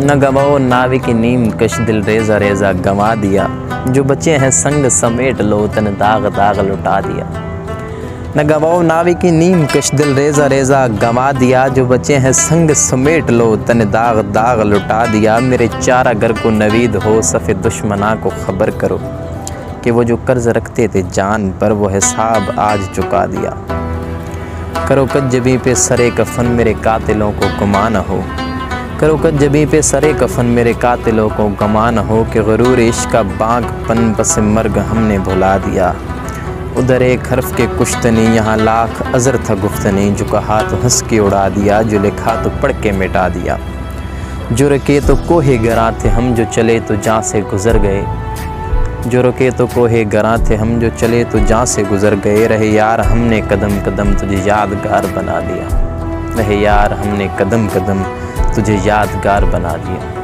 نہ گواؤ ناوی کی نیم کش دل ریزہ ریزہ گنوا دیا، جو بچے ہیں سنگ سمیٹ لو تن داغ داغ لٹا دیا۔ نہ گواؤ ناوی کی نیم کش دل ریزہ ریزہ گنوا دیا، جو بچے ہیں سنگ سمیٹ لو تن داغ داغ لٹا دیا۔ میرے چارہ گر کو نوید ہو صف دشمناں کو خبر کرو، کہ وہ جو قرض رکھتے تھے جان پر وہ حساب آج چکا دیا۔ کرو کجبی پہ سرے کفن میرے قاتلوں کو گما نہ ہو، کرو کجبی پہ سرے کفن میرے قاتلوں کو گما نہ ہو، کہ غرور عشق کا بانگ پن پس مرگ ہم نے بھلا دیا۔ ادھر ایک حرف کے کشتنی یہاں لاکھ عذر تھا گفتنی، جو کہا تو ہنس کے اڑا دیا، جو لکھا تو پڑھ کے مٹا دیا۔ جو رکے تو کوہ گراں تھے ہم جو چلے تو جاں سے گزر گئے، جو رکے تو کوہ گراں تھے ہم جو چلے تو جاں سے گزر گئے۔ رہے یار ہم نے قدم قدم تجھے یادگار بنا دیا، رہے یار ہم نے قدم قدم تجھے یادگار بنا دیا۔